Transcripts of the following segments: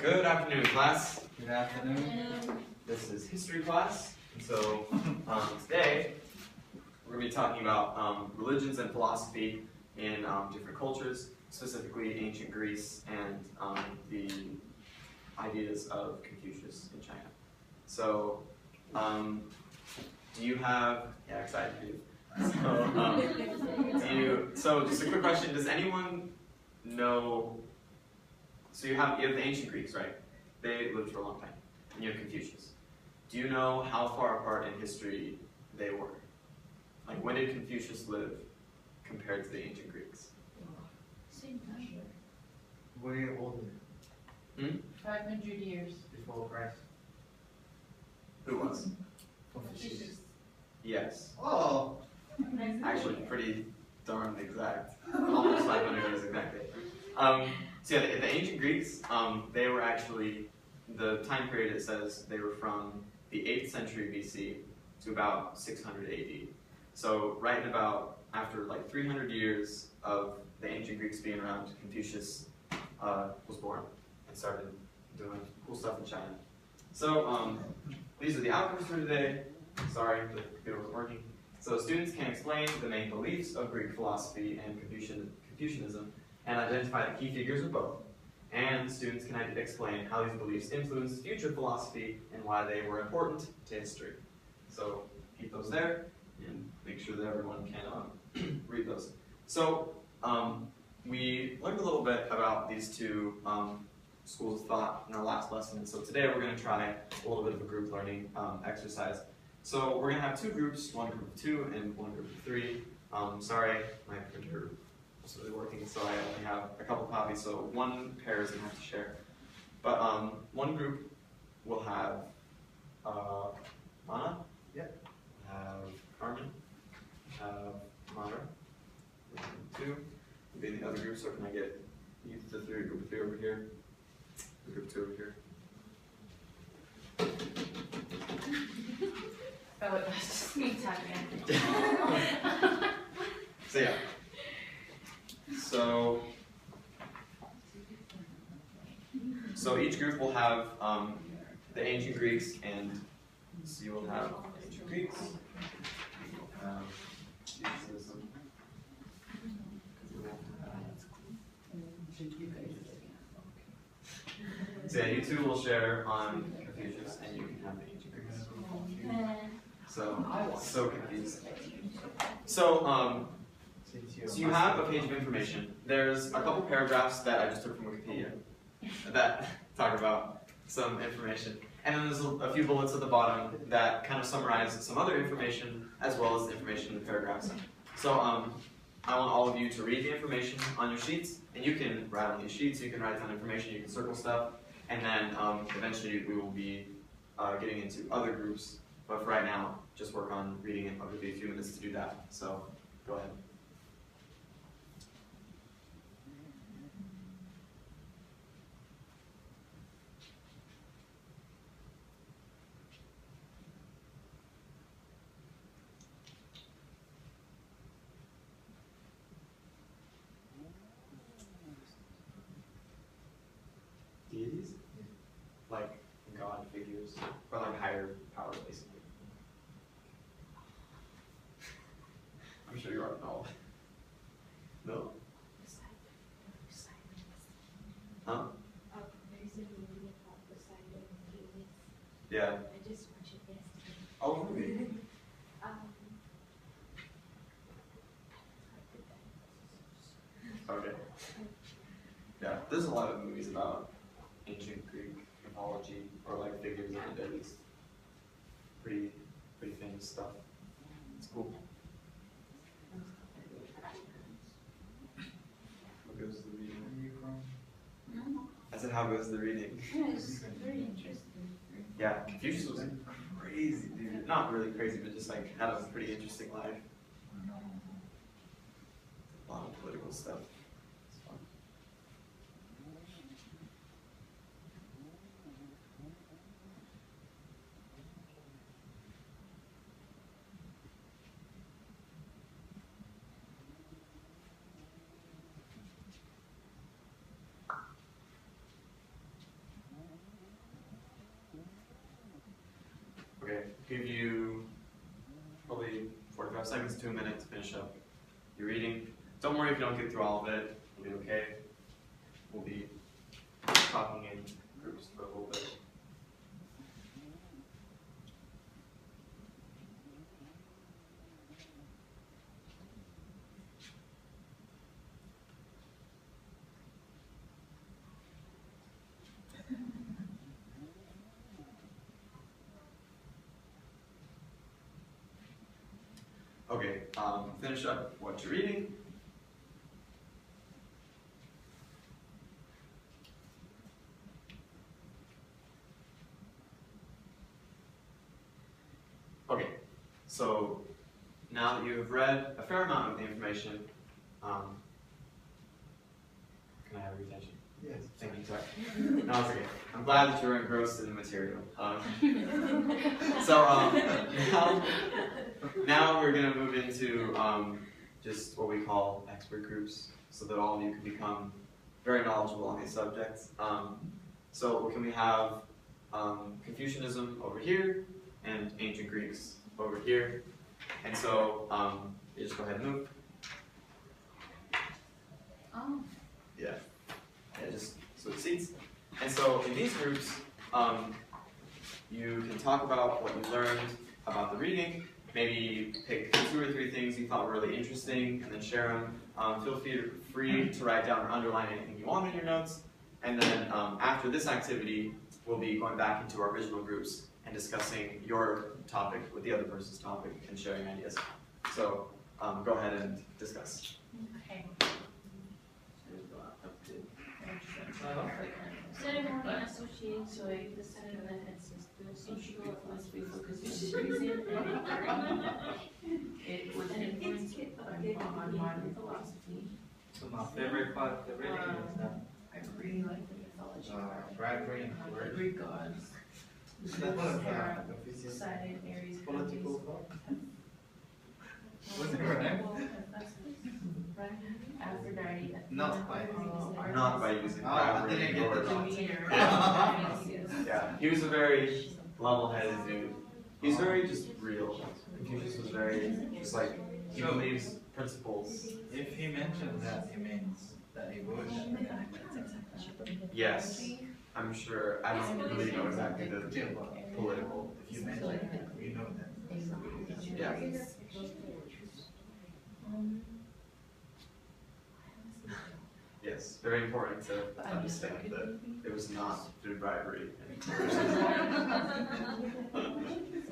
Good afternoon, class. Good afternoon. This is history class, and so today we're going to be talking about religions and philosophy in different cultures, specifically ancient Greece and the ideas of Confucius in China. So, do you have? Yeah, excited for you. So, just a quick question: does anyone know? So you have the ancient Greeks, right? They lived for a long time, and you have Confucius. Do you know how far apart in history they were? Like, when did Confucius live compared to the ancient Greeks? Same time. Way older. 500 years. Before Christ. Who was? Confucius. Yes. Oh! Actually, pretty darn exact. Almost 500 years exactly. So yeah, the ancient Greeks, they were actually, the time period it says they were from the 8th century BC to about 600 AD. So right in about, after like 300 years of the ancient Greeks being around, Confucius was born and started doing cool stuff in China. So these are the outcomes for today. Sorry, the computer wasn't working. So students can explain the main beliefs of Greek philosophy and Confucianism and identify the key figures of both. And students can explain how these beliefs influenced future philosophy and why they were important to history. So keep those there and make sure that everyone can read those. So we learned a little bit about these two schools of thought in our last lesson. So today we're going to try a little bit of a group learning exercise. So we're going to have two groups, one group of 2 and one group of 3. Sorry, my printer wasn't really working, so I only have a couple copies, so one pair is going to have to share. But one group will have Mana, Yep. have Carmen, have Mara, group 2 will be in the other group, so can I get you the group of 3 over here, the group 2 over here. Oh, it was just me talking. So yeah. So each group will have the ancient Greeks, and so you will have ancient Greeks, Confucianism, so yeah, you two will share on Confucius, and you can have the ancient Greeks. So confused. So you have a page of information. There's a couple paragraphs that I just took from Wikipedia that talk about some information. And then there's a few bullets at the bottom that kind of summarize some other information as well as the information in the paragraphs. So I want all of you to read the information on your sheets, and you can write on these sheets, you can write down information, you can circle stuff, and then eventually we will be getting into other groups. But for right now, just work on reading it. I'll give you a few minutes to do that. So go ahead. Deities? Like God figures, or like higher power, basically. I'm sure you already know. No? Huh? Yeah. I just watched it yesterday. Oh, really? Okay. Yeah, there's a lot of movies about ancient Greek mythology or like figures of the deities. Pretty famous stuff. It's cool. How goes the reading? Where are you from? I said, how goes the reading? It's very interesting. Yeah, Confucius was crazy, dude. Not really crazy, but just like had a pretty interesting life. A lot of political stuff. It's fun. Okay, give you probably 45 seconds to a minute to finish up your reading. Don't worry if you don't get through all of it. It'll be okay. We'll be talking in groups for a little bit. Okay, finish up what you're reading. Okay, so now that you have read a fair amount of the information, can I have your attention? Yes. Thank you, sorry. No, it's okay. I'm glad that you were engrossed in the material. Now we're going to move into just what we call expert groups, so that all of you can become very knowledgeable on these subjects. So can we have Confucianism over here and ancient Greeks over here? And so you just go ahead and move. Oh. Yeah. Yeah, just switch seats. And so in these groups, you can talk about what you learned about the reading. Maybe pick 2 or 3 things you thought were really interesting and then share them. Feel free to write down or underline anything you want in your notes. And then after this activity, we'll be going back into our original groups and discussing your topic with the other person's topic and sharing ideas. So go ahead and discuss. Okay. Ceremony associated So the second sentence is the social philosophy focuses on reason and inquiry. It was influenced on modern philosophy. So my favorite part of the reading is that I really like the mythology part. bribery and The coercion. Greek gods. That was Sarah, Confucius Poseidon, Aries, political thought. Was it Hermes, right? Aphrodite, Not by Not by using Oh, I bribery didn't get or the Demeter, Yeah, he was a very level-headed dude. He's very just real. Confucius was very just like he believes principles. If he mentioned that, it means that he would. Yes, I'm sure. I don't really know exactly the Yeah, but political. if you mention it, we know that. Yeah. Yes, very important to understand that it was not through bribery.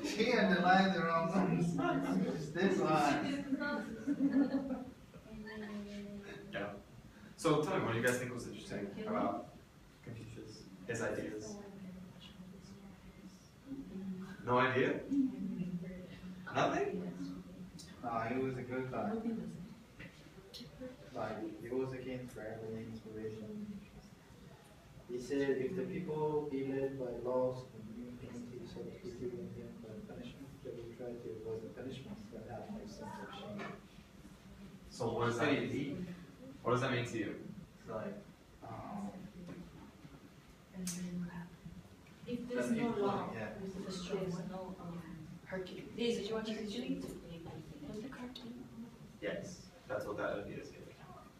She underlined the wrong ones. It's this one. Yeah. So tell me, what do you guys think was interesting about Confucius? His ideas? No idea? Nothing? He was a good guy. Like, he was against bribery and inspiration. He said if the people be led by laws and impunity, so to be given them by punishment, they will try to avoid the punishments that have no sense of shame. So what does that mean? What does that mean to you? It's like, If there's no law, yeah. there's no Hercules. This is what Hercules. Was the cartoon? Yes, that's what that idea is.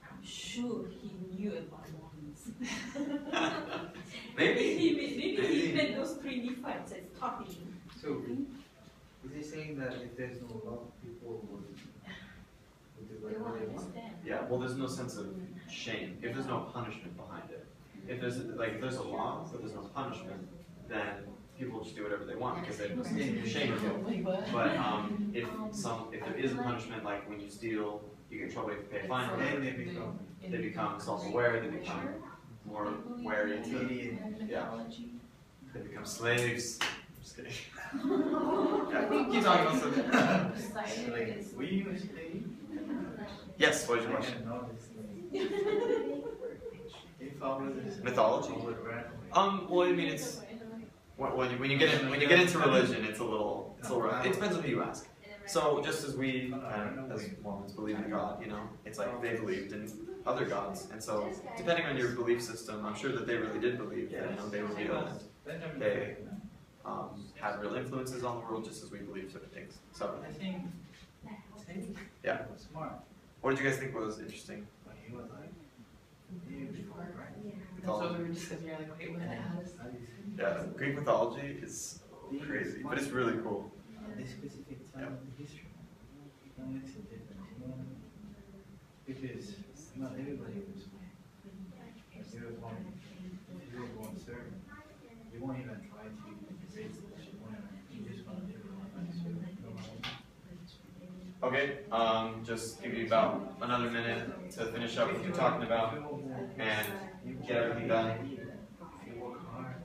I'm sure he knew about laws. Maybe. Maybe he made those 3D fights as talking. So, is he saying that if there's no law, people would do They whatever won't they want? understand. Yeah, well, there's no sense of shame. If there's no punishment behind it. If there's a law, but there's no punishment, then people just do whatever they want because they have no sense of shame or guilt. But if there is a punishment, like when you steal, you get in trouble, you have to pay a fine. Then They become self-aware. They become more wary to, yeah. They become slaves. I'm just kidding. Yeah, keep talking about something. Poseidon is Were you a slave? Yes, what is I your question? didn't know this slave. If I was a slave, Mythology? I would run away. Well, I mean, it's when you get into religion, it's a little rough. It depends on who you ask. So just as we as Mormons believe in God, it's like they believed in other gods, and so depending on your belief system, I'm sure that they really did believe that they were real. And Benjamin they have real influences on the world, just as we believe certain things. So, I think yeah. was smart. What did you guys think was interesting? But he was like, right? That's what we were just sitting here like, wait, what the hell is that? Yeah, Greek mythology is crazy, but it's really cool. This specific time of the history, that makes a difference, you know? Because not everybody was if you were born servant, you won't even try to raise this, you just want to serve, Okay, just give you about another minute to finish up what you're talking about and get everything done. If you work hard,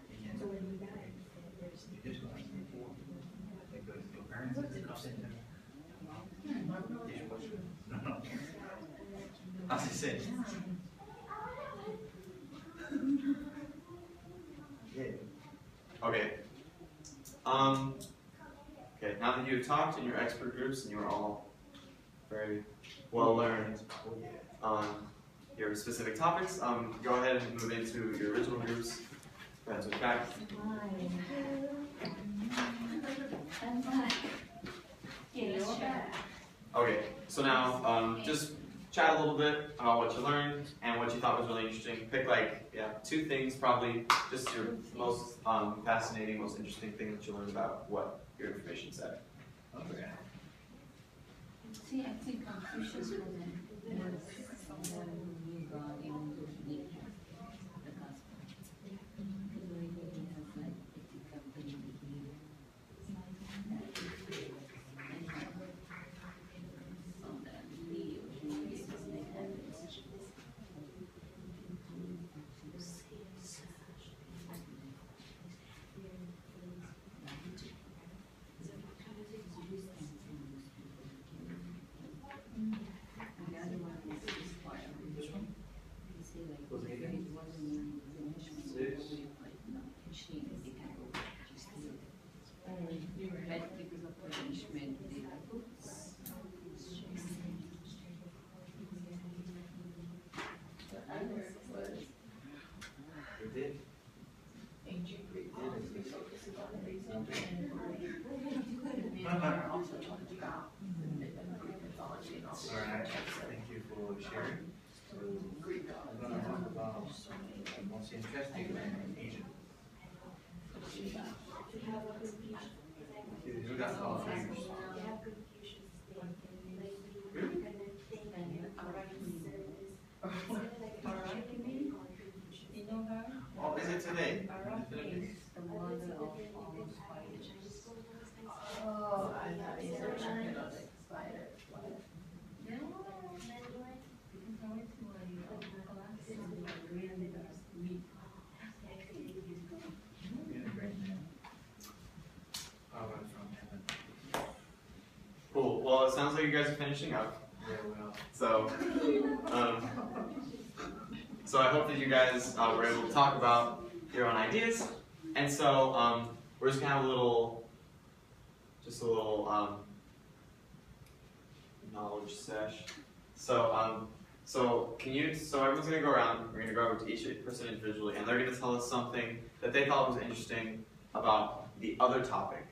you just want to stay poor. Because your parents are the center. No. As I said. Yeah. Okay. Okay, now that you've talked in your expert groups and you're all very well learned on your specific topics, go ahead and move into your original groups. Go ahead, switch back. Okay, so now just chat a little bit about what you learned and what you thought was really interesting. Pick like, yeah, 2 things probably, just your most fascinating, most interesting thing that you learned about what your information said. Okay. See, I think Confucius was someone who knew God even though he didn't have the gospel. Because when he has like ethical behavior. So that we usually make that message. It did. Ancient Greek philosophy focuses on reason and also talked about Greek mythology and also Alright, thank you for sharing. So, Greek I'm gods. going to talk about the most interesting land in Egypt. You got all fingers. You know her? Oh, is it today? Is the mother of all spiders. Oh, I thought you were talking about like spider. No, because I went to a class and they really does meet. You're a great man. Power from heaven. Cool. Well, it sounds like you guys are finishing up. Very well. So I hope that you guys were able to talk about your own ideas. And so we're just gonna have a little knowledge sesh. So everyone's gonna go around. We're gonna go over to each person individually, and they're gonna tell us something that they thought was interesting about the other topic.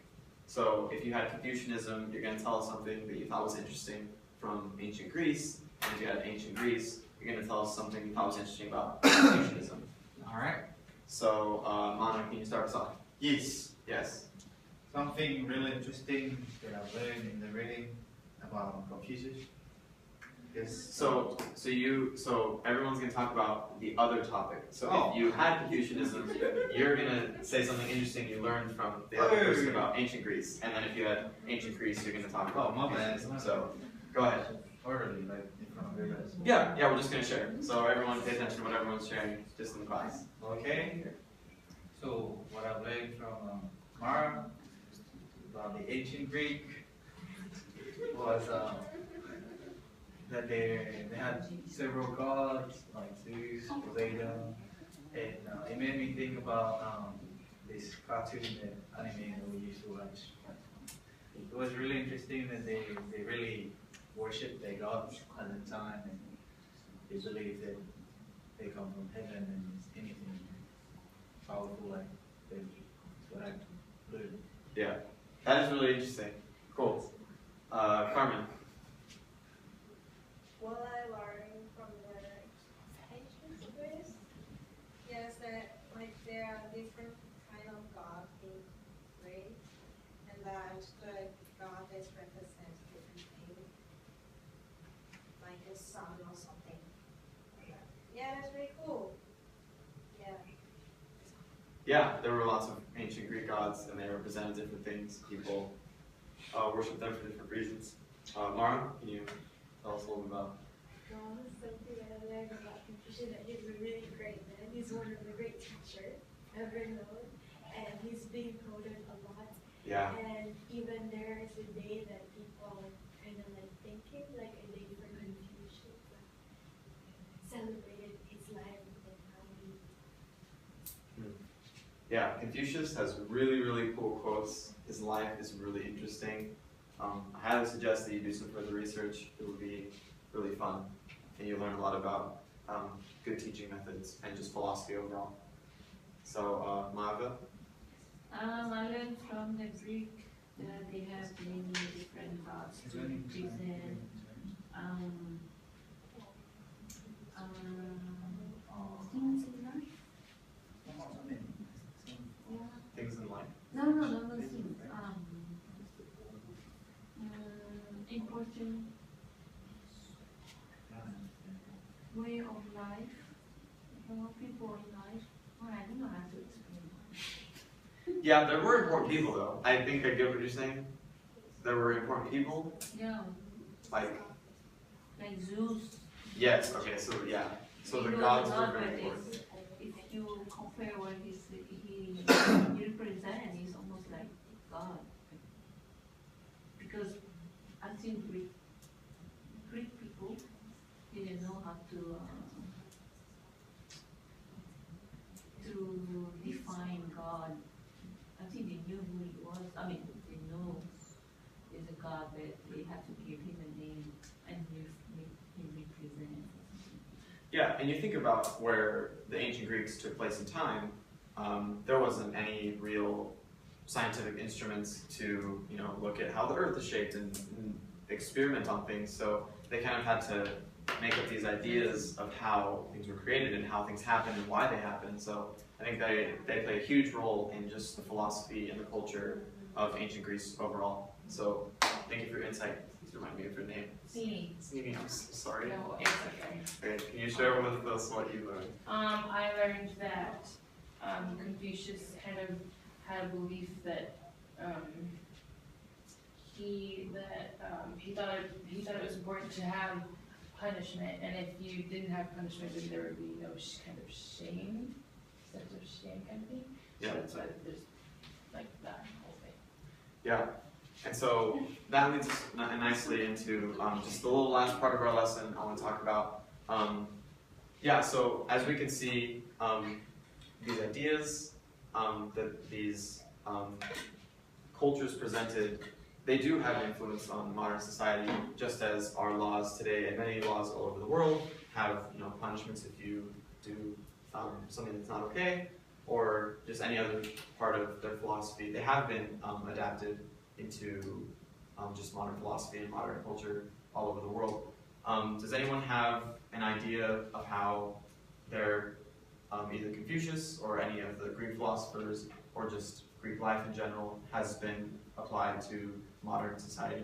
So if you had Confucianism, you're gonna tell us something that you thought was interesting from ancient Greece. And if you had ancient Greece, you're gonna tell us something you thought was interesting about Confucianism. All right. So, Manu, can you start us off? Yes. Yes. Something really interesting that I've learned in the reading about Confucius. So everyone's gonna talk about the other topic. So Oh. if you had Confucianism, you're gonna say something interesting you learned from the other person about ancient Greece, and then if you had ancient Greece, you're gonna talk about my bad. Confucianism. So, go ahead. Orally, like in front of everybody. Yeah, we're just gonna share. So everyone pay attention to what everyone's sharing just in the class. Okay. So what I've learned from Mara about the ancient Greek was that they had several gods like Zeus, Poseidon, and it made me think about this cartoon, anime that we used to watch. It was really interesting that they really worship their gods at the time, and they believe that they come from heaven and anything powerful like them. So what I've learned. Yeah, that is really interesting. Cool. Carmen. What I learned from the ancient Greece, yes, that like there are different kind of God in Greece, and that the God is represents different things, like a sun or something. Yeah, that's really cool. Yeah. Yeah, there were lots of ancient Greek gods, and they represented different things. People worship them for different reasons. Mara, can you tell us a little bit about? Something that I learned about Confucius, that he's a really great man. He's one of the great teachers ever known, and he's being quoted a lot. Yeah. And even there is a day that people kind of like thinking, like a day for Confucius, celebrated his life and how he. Yeah, Confucius has really, really cool quotes. His life is really interesting. I highly suggest that you do some further research. It will be really fun, and you'll learn a lot about good teaching methods and just philosophy overall. So, Mava? I learned from the Greek that they have many different gods to represent things in life. Yeah. Things in life. No, things. Important way of life. People in life. Well, I don't know how to explain. Yeah, there were important people though. I think I get what you're saying. There were important people. Yeah. Like Zeus. yes, okay, so yeah. So the He gods was were not, very but important. if you compare what he represents, he's almost like God. Because I think Greek people didn't know how to define God. I think they knew who he was. I mean, they know he's a God, but they had to give him a name and he represents. Yeah, and you think about where the ancient Greeks took place in time, there wasn't any real scientific instruments to, look at how the earth is shaped and experiment on things. So they kind of had to make up these ideas of how things were created and how things happen and why they happen. So I think they play a huge role in just the philosophy and the culture of ancient Greece overall. So thank you for your insight. Please remind me of your name. See. Sneemy, I'm so sorry. No, it's okay. Okay, can you share with us what you learned? I learned that Confucius kind of had a belief that he thought it was important to have punishment, and if you didn't have punishment, then there would be no kind of shame, sense of shame kind of thing. Yeah. So that's why there's like that whole thing. Yeah, and so that leads us nicely into just the little last part of our lesson I want to talk about. So as we can see, these ideas that these cultures presented, they do have an influence on modern society, just as our laws today and many laws all over the world have punishments if you do something that's not okay, or just any other part of their philosophy. They have been adapted into just modern philosophy and modern culture all over the world. Does anyone have an idea of how their either Confucius or any of the Greek philosophers or just Greek life in general has been applied to modern society?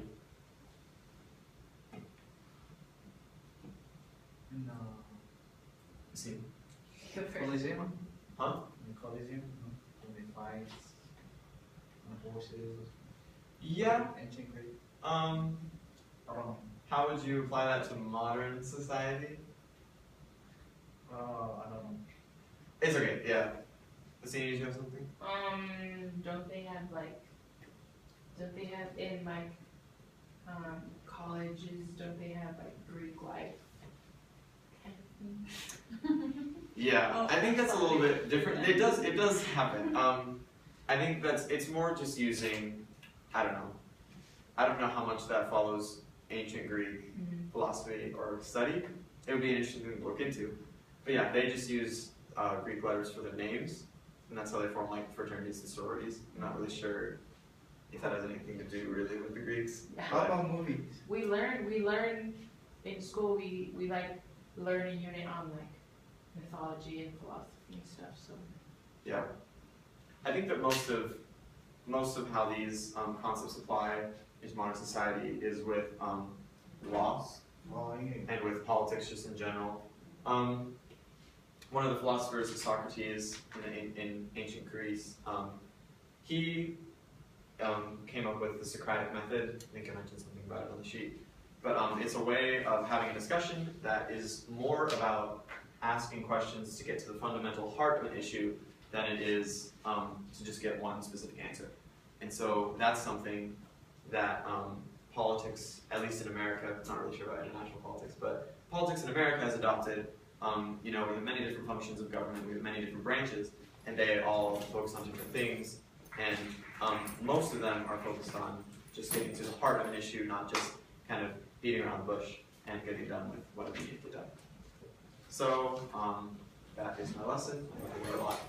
No. See? Coliseum? Huh? In the Coliseum? When they fight on horses? Yeah. Ancient Greek? Um, I don't know. how would you apply that to modern society? I don't know. It's okay, yeah. Lucina, you have something? Don't they have in colleges, don't they have Greek life kind of thing? Yeah, I think that's a little bit different. It does happen. I think it's more just using, I don't know how much that follows ancient Greek philosophy or study. It would be an interesting thing to look into. But yeah, they just use Greek letters for their names, and that's how they form like fraternities and sororities. I'm not really sure if that has anything to do really with the Greeks. How about movies? We learn in school, we like learn a unit on like mythology and philosophy and stuff, so. Yeah. I think that most of how these concepts apply into modern society is with laws Oh, yeah. and with politics just in general. One of the philosophers is Socrates in ancient Greece. He came up with the Socratic method. I think I mentioned something about it on the sheet. But it's a way of having a discussion that is more about asking questions to get to the fundamental heart of an issue than it is to just get one specific answer. And so that's something that politics, at least in America, I'm not really sure about international politics, but politics in America has adopted. We have many different functions of government, we have many different branches, and they all focus on different things. And most of them are focused on just getting to the heart of an issue, not just kind of beating around the bush and getting done with what needs to get done. So that is my lesson. I learned a lot.